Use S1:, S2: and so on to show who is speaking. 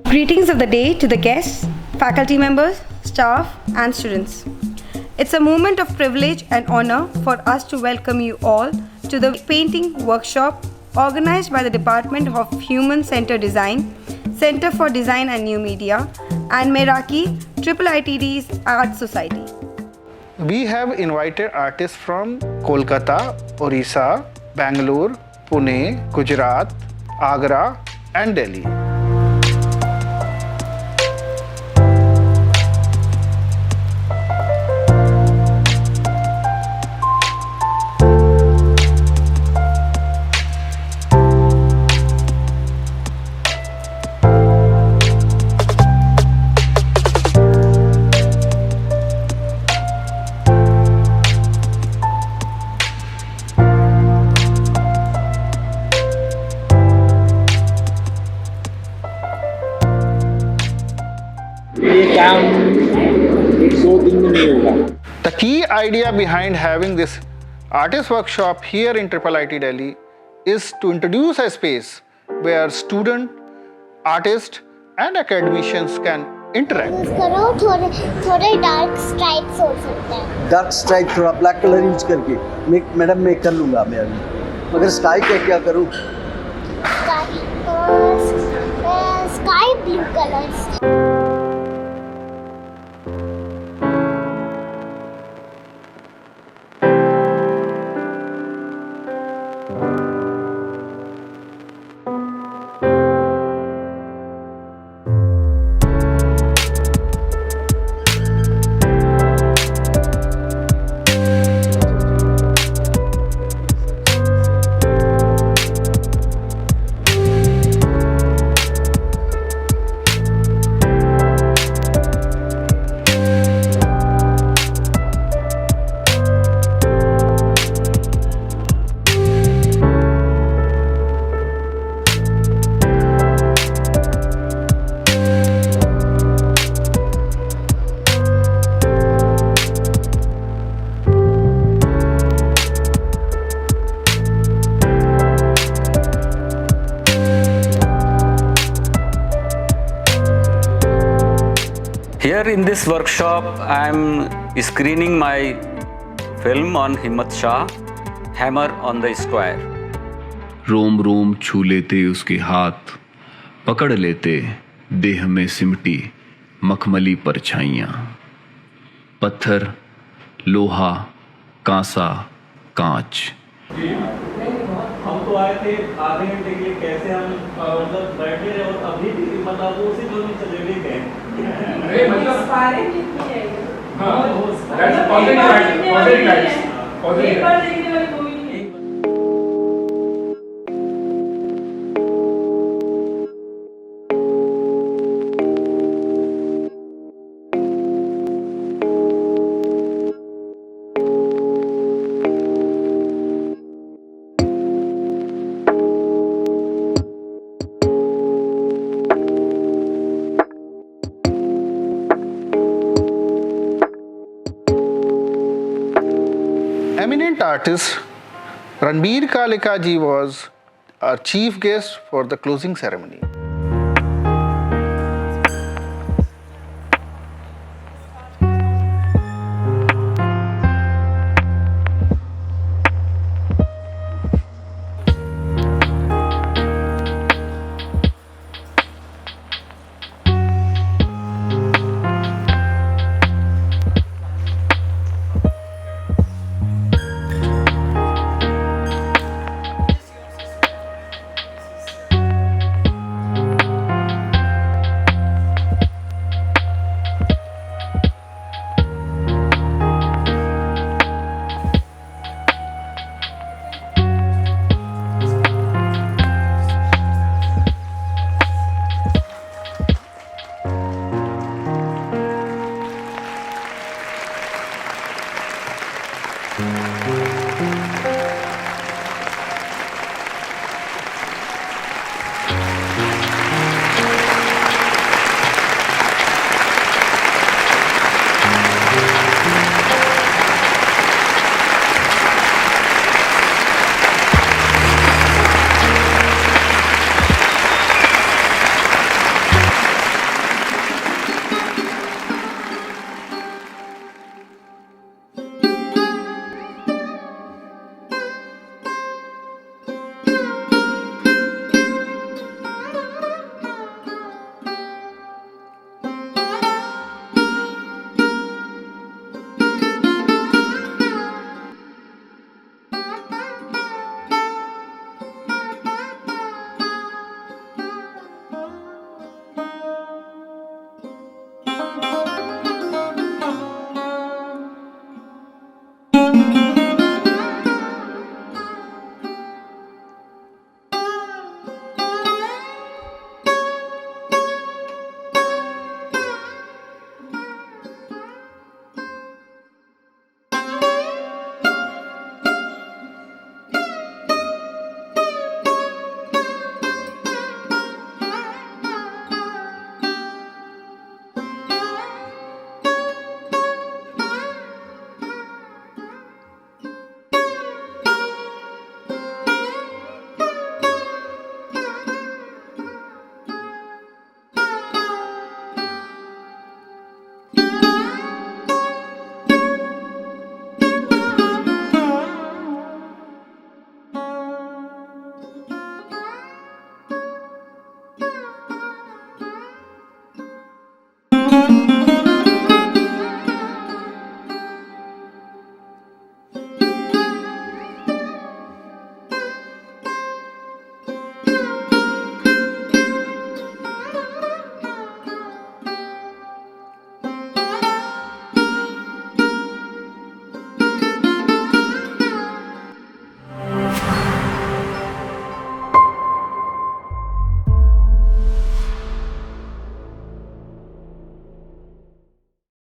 S1: Greetings of the day to the guests, faculty members, staff, and students. It's a moment of privilege and honor for us to welcome you all to the painting workshop organized by the Department of Human Centered Design, Center for Design and New Media, and Meraki, IIITD's Art Society.
S2: We have invited artists from Kolkata, Orissa, Bangalore, Pune, Gujarat, Agra, and Delhi. The key idea behind having this artist workshop here in IIIT Delhi is to introduce a space where student, artists and academicians can interact.
S3: करो थोड़े dark stripes हो सकते हैं.
S4: Dark stripe थोड़ा black colour use करके madam मैं कर लूँगा मैं अभी. मगर स्काई का क्या करूँ?
S3: Sky blue colours.
S5: Here in this workshop, I am screening my film on हिम्मत Shah, Hammer on the Square.
S6: रोम रोम छू लेते उसके हाथ, पकड़ लेते देह में सिमटी मखमली परछाइयाँ. पत्थर, लोहा, कांसा, कांच.
S7: हम तो आए थे आधे घंटे के लिए. कैसे हम मतलब बैठे रहे और अभी भी मतलब वो उसी जो नीचे लेटे गए.
S8: अरे मतलब स्पायरिंग कितनी है? हाँ, दैट्स पॉजिटिव लाइट्स. एक बार देखने वाली कोई नहीं है.
S2: Eminent artist Ranbir Kaleka ji was our chief guest for the closing ceremony.